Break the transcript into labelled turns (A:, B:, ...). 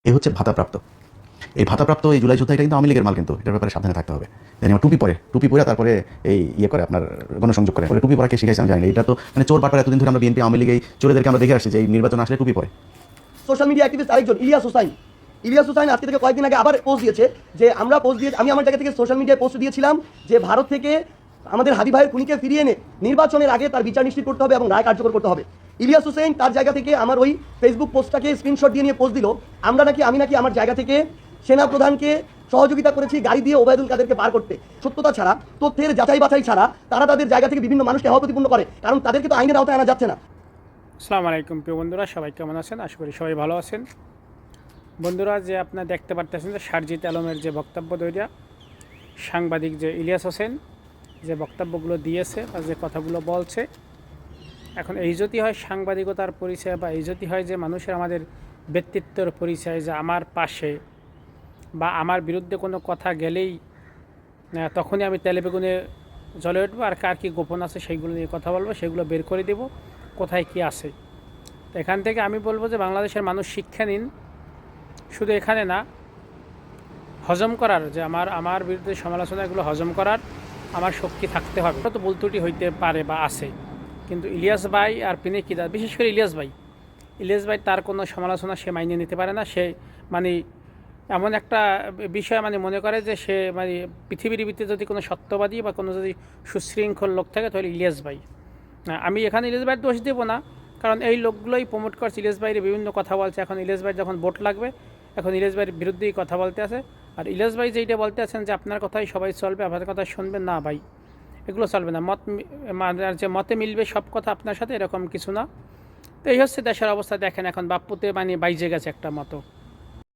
A: এ হচ্ছে ভাতাপ্রাপ্ত। এই ভাতাপ্রাপ্ত এই জুলাই যোদ্ধা, এটা কিন্তু আওয়ামী লীগের মাল, কিন্তু এটার ব্যাপারে সাবধানে থাকতে হবে। জানি আমার টুপি পরে তারপরে এই ইয়ে করে আপনার গণসংযোগ করে টুপি পরা কে শিখাইছে আমি জানি না। এটা তো মানে চোর বাটপার, এতদিন ধরে আমরা বিএনপি আওয়ামী লীগ এই চোরেদেরকে আমরা দেখে আসছি যে এই নির্বাচন আসলে টুপি পরে।
B: সোশ্যাল মিডিয়া অ্যাক্টিভিস্ট আরেকজন ইলিয়াস হোসাইন আজকে থেকে কয়েকদিন আগে আবার পোস্ট দিয়েছে যে আমি আমার জায়গা থেকে সোশ্যাল মিডিয়ায় পোস্ট দিয়েছিলাম যে ভারত থেকে আমাদের হাদি ভাইয়ের খুনিকে ফিরিয়ে এনে নির্বাচনের আগে তার বিচার নিশ্চিত করতে হবে এবং রায় কার্যকর করতে হবে। ইলিয়াস হোসেন তার জায়গা থেকে আমার ওই ফেসবুক পোস্টটাকে স্ক্রিনশট দিয়ে নিয়ে পোস্ট দিল, আমি নাকি আমার জায়গা থেকে সেনা প্রধানকে সহযোগিতা করেছি গাড়ি দিয়ে ওবায়দুল কাদেরকে পার করতে। সত্যতা ছাড়া, তথ্যের যাচাই বাছাই ছাড়া তারা তাদের জায়গা থেকে বিভিন্ন মানুষকে হেয় প্রতিপন্ন করে, কারণ তাদেরকে তো আইনের আওতায় আনা যাচ্ছে না।
C: আসসালামু আলাইকুম প্রিয় বন্ধুরা, সবাই কেমন আছেন? আশা করি সবাই ভালো আছেন। বন্ধুরা, যে আপনারা দেখতে পারতেছেন যে শারজিৎ আলমের যে বক্তব্য দইটা, সাংবাদিক যে ইলিয়াস হোসেন যে বক্তব্যগুলো দিয়েছে বা যে কথাগুলো বলছে, এখন এই যদি হয় সাংবাদিকতার পরিচয় বা এই যদি হয় যে মানুষের আমাদের ব্যক্তিত্বের পরিচয়, যে আমার পাশে বা আমার বিরুদ্ধে কোনো কথা গেলেই তখনই আমি তেলে বেগুনে জ্বলে উঠবো, আর কার কী গোপন আছে সেইগুলো নিয়ে কথা বলবো, সেগুলো বের করে দেব কোথায় কি আছে। তো এখান থেকে আমি বলবো যে বাংলাদেশের মানুষ শিক্ষা নিন, শুধু এখানে না, হজম করার যে আমার বিরুদ্ধে সমালোচনাগুলো হজম করার আমার শক্তি থাকতে হবে। তো ভুল ত্রুটি হইতে পারে বা আছে, কিন্তু ইলিয়াস ভাই আর পিনাকিদা, বিশেষ করে ইলিয়াস ভাই তার কোনো সমালোচনা সে মাইনে নিতে পারে না। সে মানে এমন একটা বিষয় মনে করে যে সে পৃথিবীর ভিতরে যদি কোনো সত্যবাদী বা কোনো যদি সুশৃঙ্খল লোক থাকে তাহলে ইলিয়াস ভাই। আমি এখানে ইলিয়াস ভাইয়ের দোষ দেবো না, কারণ এই লোকগুলোই প্রমোট করছে, ইলিয়াস ভাইয়ের বিভিন্ন কথা বলছে। এখন ইলিয়াস ভাই যখন ভোট লাগবে, এখন ইলিয়াস ভাইয়ের বিরুদ্ধেই কথা বলতে আছে। আর ইলিয়াস ভাই যেইটা বলতে আছেন যে আপনার কথাই সবাই চলবে, আপনার কথা শুনবেন না, ভাই এগুলো চলবে না। যে মতে মিলবে সব কথা আপনার সাথে, এরকম কিছু না। তো এই হচ্ছে দেশের অবস্থা। দেখেন এখন বাপ্পুতে বাইজে গেছে একটা মতো।